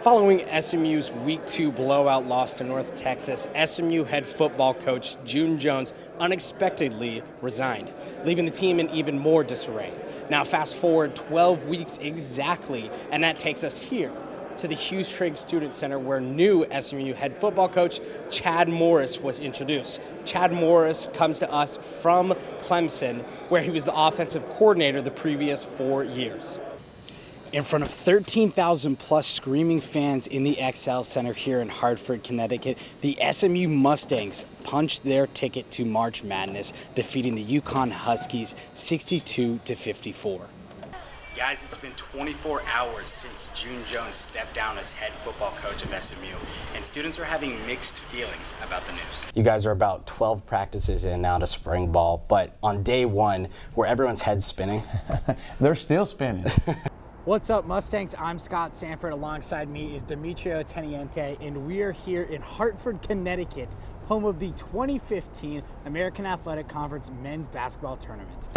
Following SMU's Week 2 blowout loss to North Texas, SMU head football coach June Jones unexpectedly resigned, leaving the team in even more disarray. Now fast forward 12 weeks exactly, and that takes us here to the Hughes Trigg Student Center, where new SMU head football coach Chad Morris was introduced. Chad Morris comes to us from Clemson, where he was the offensive coordinator the previous 4 years. In front of 13,000 plus screaming fans in the XL Center here in Hartford, Connecticut, the SMU Mustangs punched their ticket to March Madness, defeating the Yukon Huskies 62-54. Guys, it's been 24 hours since June Jones stepped down as head football coach of SMU, and students are having mixed feelings about the news. You guys are about 12 practices in now to spring ball, but on day one, were everyone's heads spinning? They're still spinning. What's up, Mustangs? I'm Scott Sanford. Alongside me is Demetrio Teniente, and we are here in Hartford, Connecticut, home of the 2015 American Athletic Conference Men's Basketball Tournament.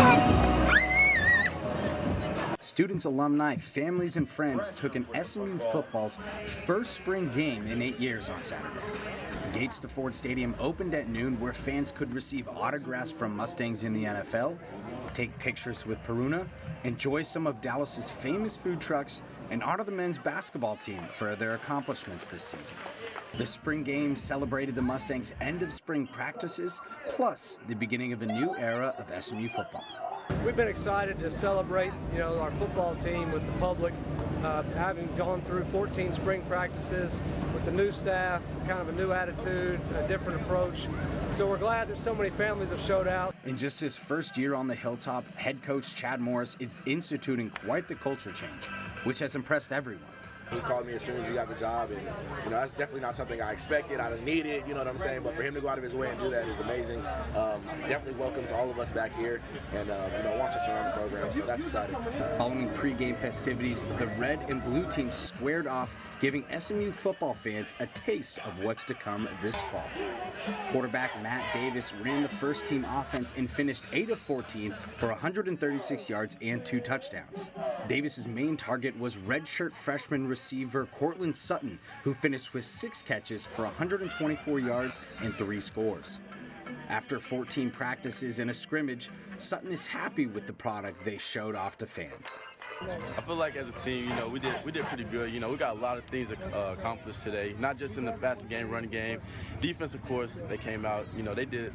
Students, alumni, families, and friends took in SMU football's first spring game in 8 years on Saturday. Gates to Ford Stadium opened at noon, where fans could receive autographs from Mustangs in the NFL, take pictures with Peruna, enjoy some of Dallas's famous food trucks, and honor the men's basketball team for their accomplishments this season. The spring game celebrated the Mustangs' end of spring practices, plus the beginning of a new era of SMU football. We've been excited to celebrate, our football team with the public, having gone through 14 spring practices with the new staff, kind of a new attitude, a different approach. So we're glad that so many families have showed out. In just his first year on the Hilltop, head coach Chad Morris is instituting quite the culture change, which has impressed everyone. He called me as soon as he got the job, and that's definitely not something I expected. I didn't need it, you know what I'm saying? But for him to go out of his way and do that is amazing. Definitely welcomes all of us back here, and wants us around the program, so that's exciting. Following pregame festivities, the red and blue teams squared off, giving SMU football fans a taste of what's to come this fall. Quarterback Matt Davis ran the first team offense and finished 8 of 14 for 136 yards and 2 touchdowns. Davis's main target was redshirt freshman receiver Cortland Sutton, who finished with 6 catches for 124 yards and 3 scores. After 14 practices and a scrimmage, Sutton is happy with the product they showed off to fans. I feel like as a team, we did pretty good. We got a lot of things accomplished today, not just in the passing game, running game. Defense, of course, they came out. They did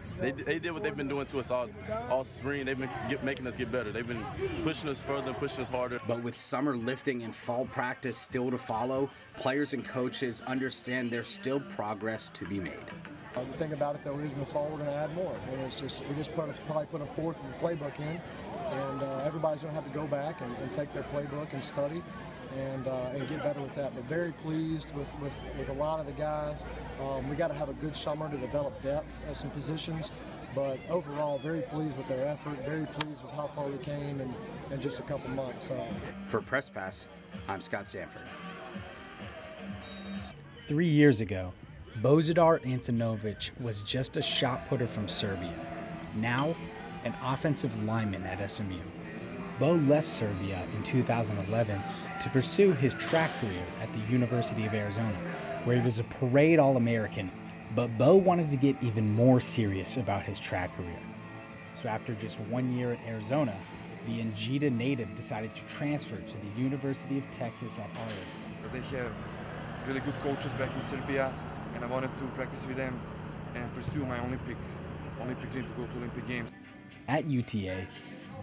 what they've been doing to us all spring. They've been making us get better. They've been pushing us further, pushing us harder. But with summer lifting and fall practice still to follow, players and coaches understand there's still progress to be made. The thing about it, though, is in the fall we're going to add more. And we just probably put a fourth of the playbook in, and everybody's going to have to go back and take their playbook and study and get better with that. But very pleased with a lot of the guys. We got to have a good summer to develop depth at some positions. But overall, very pleased with their effort, very pleased with how far we came in just a couple months. For Press Pass, I'm Scott Sanford. 3 years ago, Bozidar Antonovic was just a shot putter from Serbia. Now, an offensive lineman at SMU. Bo left Serbia in 2011 to pursue his track career at the University of Arizona, where he was a parade All-American, but Bo wanted to get even more serious about his track career. So after just 1 year at Arizona, the Njita native decided to transfer to the University of Texas at Arlington. They have really good coaches back in Serbia, and I wanted to practice with them and pursue my Olympic dream to go to Olympic Games. At UTA,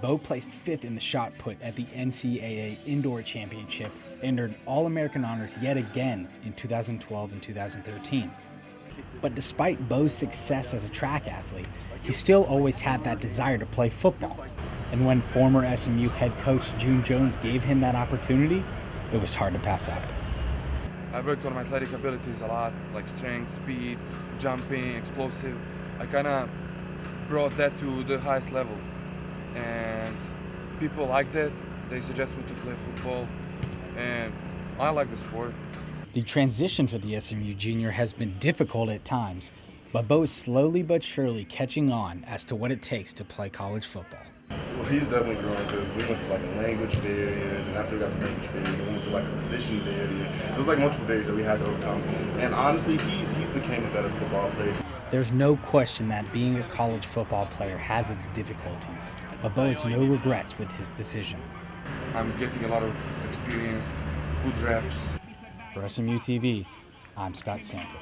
Bo placed 5th in the shot put at the NCAA Indoor Championship and earned All-American honors yet again in 2012 and 2013. But despite Bo's success as a track athlete, he still always had that desire to play football. And when former SMU head coach June Jones gave him that opportunity, it was hard to pass up. I've worked on my athletic abilities a lot, like strength, speed, jumping, explosive. I kind of brought that to the highest level, and people like that. They suggest me to play football, and I like the sport. The transition for the SMU junior has been difficult at times, but Bo is slowly but surely catching on as to what it takes to play college football. Well, he's definitely growing because we went through like a language barrier, and after we got the language barrier, we went through like a position barrier. There was like multiple barriers that we had to overcome. And honestly, he's became a better football player. There's no question that being a college football player has its difficulties, but Bo has no regrets with his decision. I'm getting a lot of experience, good reps. For SMU TV, I'm Scott Sanford.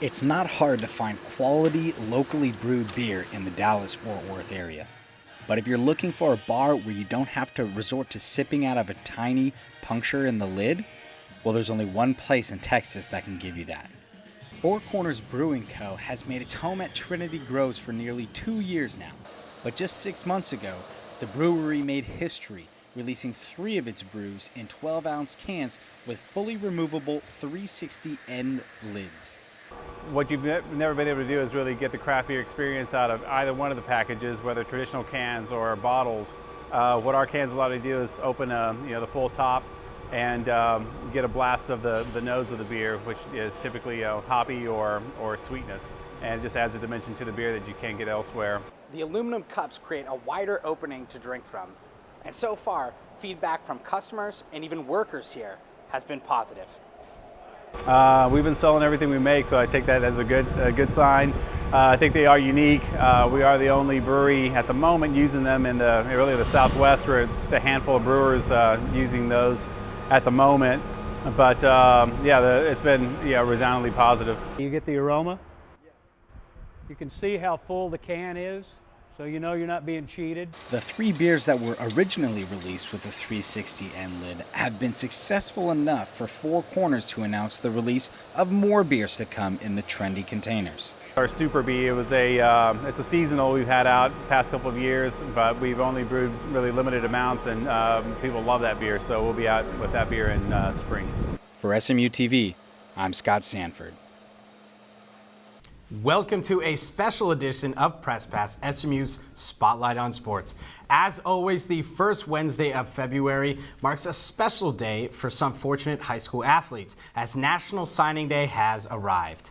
It's not hard to find quality, locally brewed beer in the Dallas-Fort Worth area. But if you're looking for a bar where you don't have to resort to sipping out of a tiny puncture in the lid, well, there's only one place in Texas that can give you that. Four Corners Brewing Co. has made its home at Trinity Groves for nearly 2 years now. But just 6 months ago, the brewery made history, releasing 3 of its brews in 12-ounce cans with fully removable 360 end lids. What you've never been able to do is really get the craft beer experience out of either one of the packages, whether traditional cans or bottles. What our cans allow you to do is open the full top and get a blast of the nose of the beer, which is typically hoppy or sweetness, and it just adds a dimension to the beer that you can't get elsewhere. The aluminum cups create a wider opening to drink from. And so far, feedback from customers and even workers here has been positive. We've been selling everything we make, so I take that as a good sign. I think they are unique. We are the only brewery at the moment using them in the Southwest, where it's a handful of brewers using those at the moment. But it's been resoundingly positive. You get the aroma. You can see how full the can is, so you know you're not being cheated. The 3 beers that were originally released with the 360 end lid have been successful enough for Four Corners to announce the release of more beers to come in the trendy containers. Our Super B, it's a seasonal we've had out the past couple of years, but we've only brewed really limited amounts, and people love that beer, so we'll be out with that beer in spring. For SMU TV, I'm Scott Sanford. Welcome to a special edition of Press Pass, SMU's Spotlight on Sports. As always, the first Wednesday of February marks a special day for some fortunate high school athletes, as National Signing Day has arrived.